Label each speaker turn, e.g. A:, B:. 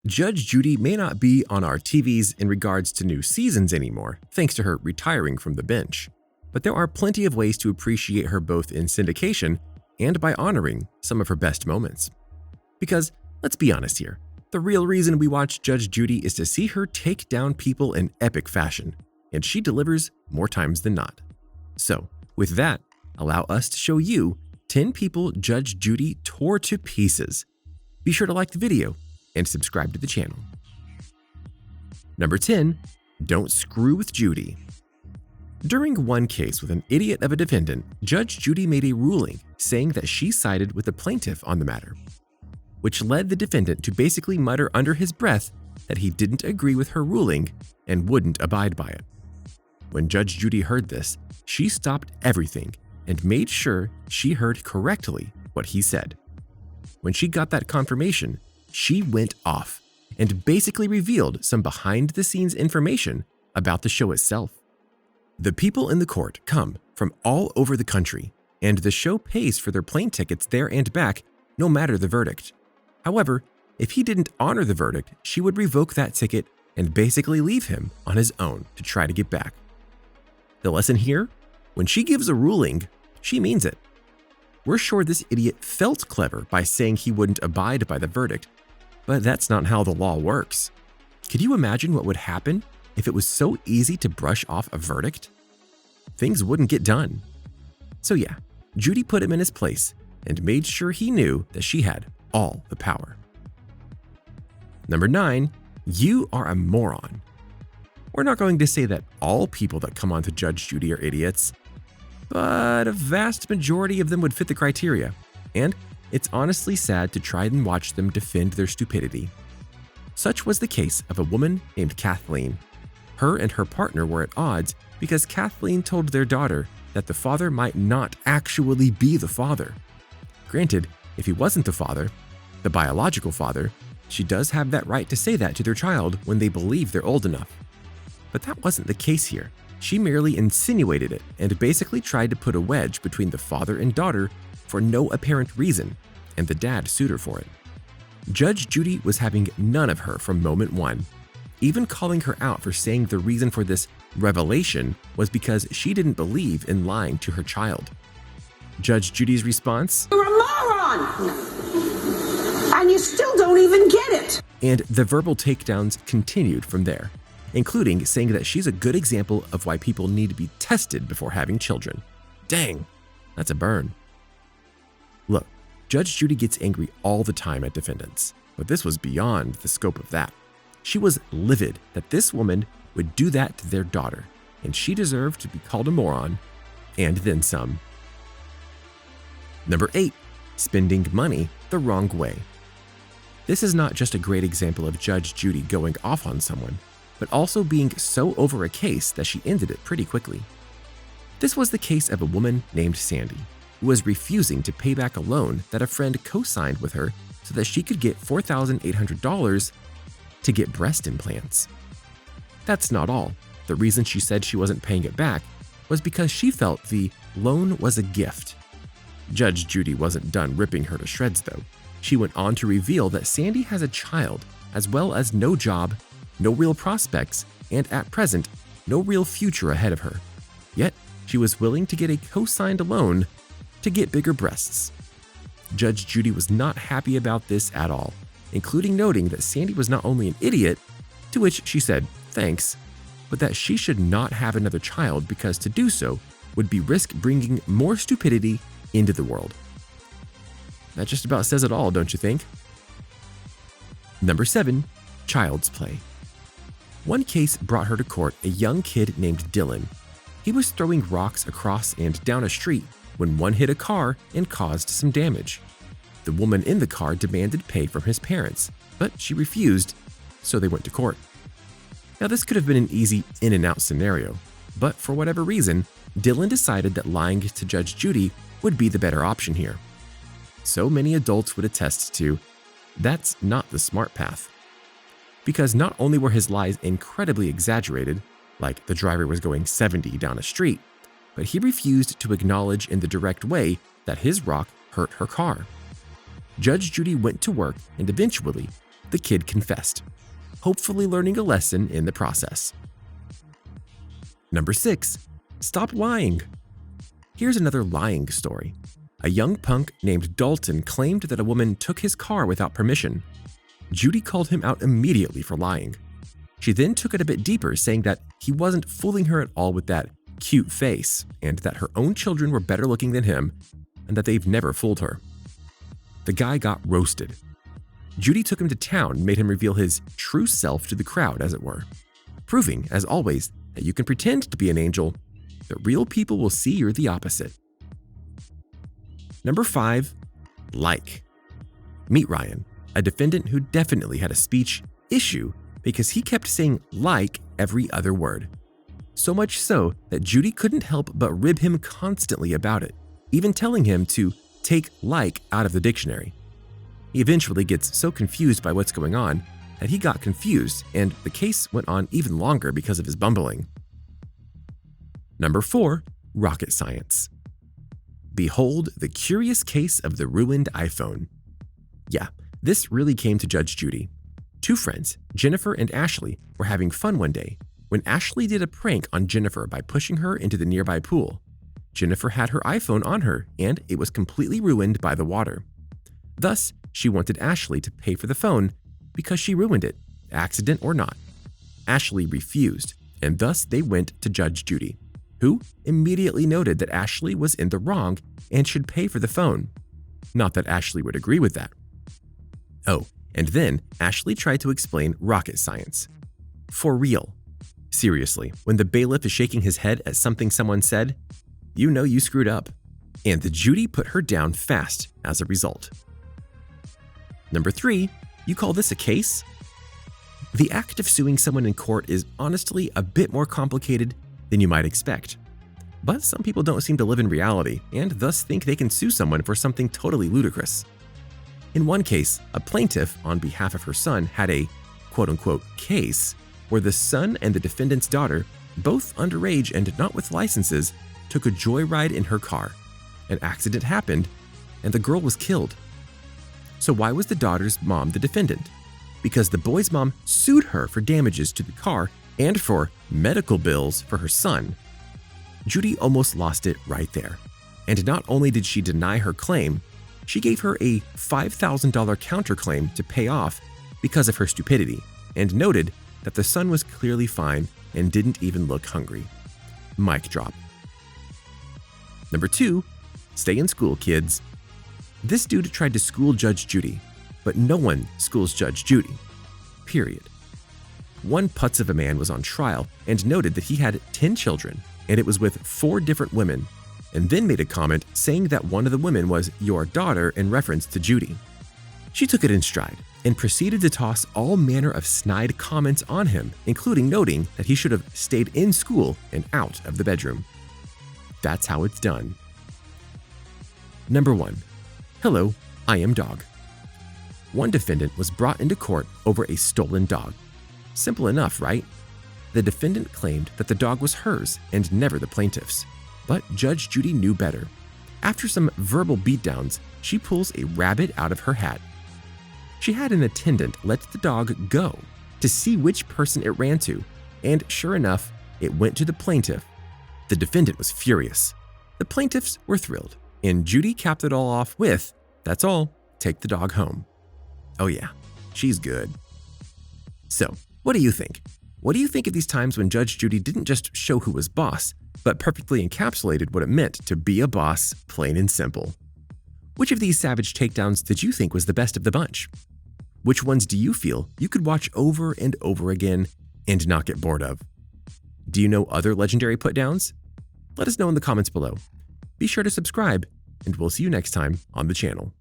A: Judge Judy may not be on our TVs in regards to new seasons anymore, thanks to her retiring from the bench. But there are plenty of ways to appreciate her both in syndication and by honoring some of her best moments. Because, let's be honest here, the real reason we watch Judge Judy is to see her take down people in epic fashion, and she delivers more times than not. So, with that, allow us to show you 10 people Judge Judy tore to pieces. Be sure to like the video and subscribe to the channel. Number 10. Don't screw with Judy. During one case with an idiot of a defendant, Judge Judy made a ruling saying that she sided with the plaintiff on the matter, which led the defendant to basically mutter under his breath that he didn't agree with her ruling and wouldn't abide by it. When Judge Judy heard this, she stopped everything and made sure she heard correctly what he said. When she got that confirmation, she went off and basically revealed some behind-the-scenes information about the show itself. The people in the court come from all over the country, and the show pays for their plane tickets there and back, no matter the verdict. However, if he didn't honor the verdict, she would revoke that ticket and basically leave him on his own to try to get back. The lesson here? When she gives a ruling, she means it. We're sure this idiot felt clever by saying he wouldn't abide by the verdict, but that's not how the law works. Could you imagine what would happen if it was so easy to brush off a verdict? Things wouldn't get done. So yeah, Judy put him in his place and made sure he knew that she had all the power. Number 9. You are a moron. We're not going to say that all people that come on to Judge Judy are idiots, but a vast majority of them would fit the criteria, and it's honestly sad to try and watch them defend their stupidity. Such was the case of a woman named Kathleen. Her and her partner were at odds because Kathleen told their daughter that the father might not actually be the father. Granted, if he wasn't the father, the biological father, she does have that right to say that to their child when they believe they're old enough. But that wasn't the case here. She merely insinuated it and basically tried to put a wedge between the father and daughter for no apparent reason, and the dad sued her for it. Judge Judy was having none of her from moment one, even calling her out for saying the reason for this revelation was because she didn't believe in lying to her child. Judge Judy's response?
B: You're a moron! And you still don't even get it!
A: And the verbal takedowns continued from there, including saying that she's a good example of why people need to be tested before having children. Dang, that's a burn. Look, Judge Judy gets angry all the time at defendants, but this was beyond the scope of that. She was livid that this woman would do that to their daughter, and she deserved to be called a moron, and then some. Number 8. Spending money the wrong way. This is not just a great example of Judge Judy going off on someone, but also being so over a case that she ended it pretty quickly. This was the case of a woman named Sandy, who was refusing to pay back a loan that a friend co-signed with her so that she could get $4,800 to get breast implants. That's not all. The reason she said she wasn't paying it back was because she felt the loan was a gift. Judge Judy wasn't done ripping her to shreds though. She went on to reveal that Sandy has a child, as well as no job, no real prospects, and at present, no real future ahead of her. Yet, she was willing to get a co-signed loan to get bigger breasts. Judge Judy was not happy about this at all, including noting that Sandy was not only an idiot, to which she said thanks, but that she should not have another child because to do so would be risk bringing more stupidity into the world. That just about says it all, don't you think? Number 7. Child's play. One case brought her to court a young kid named Dylan. He was throwing rocks across and down a street when one hit a car and caused some damage. The woman in the car demanded pay from his parents, but she refused, so they went to court. Now this could have been an easy in and out scenario, but for whatever reason, Dylan decided that lying to Judge Judy would be the better option here. So many adults would attest to, that's not the smart path. Because not only were his lies incredibly exaggerated, like the driver was going 70 down a street, but he refused to acknowledge in the direct way that his rock hurt her car. Judge Judy went to work and eventually the kid confessed, hopefully learning a lesson in the process. Number 6. Stop lying. Here's another lying story. A young punk named Dalton claimed that a woman took his car without permission. Judy called him out immediately for lying. She then took it a bit deeper, saying that he wasn't fooling her at all with that cute face, and that her own children were better looking than him, and that they've never fooled her. The guy got roasted. Judy took him to town and made him reveal his true self to the crowd, as it were, proving, as always, that you can pretend to be an angel, but real people will see you're the opposite. Number 5. Like. Meet Ryan, a defendant who definitely had a speech issue because he kept saying like every other word. So much so that Judy couldn't help but rib him constantly about it, even telling him to take like out of the dictionary. He eventually gets so confused by what's going on that he got confused, and the case went on even longer because of his bumbling. Number 4. Rocket science. Behold the curious case of the ruined iPhone. Yeah, this really came to Judge Judy. Two friends, Jennifer and Ashley, were having fun one day when Ashley did a prank on Jennifer by pushing her into the nearby pool. Jennifer had her iPhone on her, and it was completely ruined by the water. Thus, she wanted Ashley to pay for the phone because she ruined it, accident or not. Ashley refused, and thus they went to Judge Judy, who immediately noted that Ashley was in the wrong and should pay for the phone. Not that Ashley would agree with that. Oh, and then Ashley tried to explain rocket science. For real. Seriously, when the bailiff is shaking his head at something someone said, you know you screwed up. And the Judy put her down fast as a result. Number 3, you call this a case? The act of suing someone in court is honestly a bit more complicated than you might expect. But some people don't seem to live in reality and thus think they can sue someone for something totally ludicrous. In one case, a plaintiff on behalf of her son had a quote-unquote case where the son and the defendant's daughter, both underage and not with licenses, took a joyride in her car. An accident happened and the girl was killed. So why was the daughter's mom the defendant? Because the boy's mom sued her for damages to the car and for medical bills for her son. Judy almost lost it right there. And not only did she deny her claim, she gave her a $5,000 counterclaim to pay off because of her stupidity, and noted that the son was clearly fine and didn't even look hungry. Mic drop. Number 2, stay in school, kids. This dude tried to school Judge Judy, but no one schools Judge Judy. Period. One putz of a man was on trial and noted that he had 10 children, and it was with 4 different women, and then made a comment saying that one of the women was your daughter in reference to Judy. She took it in stride and proceeded to toss all manner of snide comments on him, including noting that he should have stayed in school and out of the bedroom. That's how it's done. Number 1. Hello, I am dog. One defendant was brought into court over a stolen dog. Simple enough, right? The defendant claimed that the dog was hers and never the plaintiff's. But Judge Judy knew better. After some verbal beatdowns, she pulls a rabbit out of her hat. She had an attendant let the dog go to see which person it ran to, and sure enough, it went to the plaintiff. The defendant was furious. The plaintiffs were thrilled, and Judy capped it all off with, "That's all, take the dog home." Oh yeah, she's good. So, what do you think? What do you think of these times when Judge Judy didn't just show who was boss, but perfectly encapsulated what it meant to be a boss, plain and simple? Which of these savage takedowns did you think was the best of the bunch? Which ones do you feel you could watch over and over again and not get bored of? Do you know other legendary putdowns? Let us know in the comments below. Be sure to subscribe, and we'll see you next time on the channel.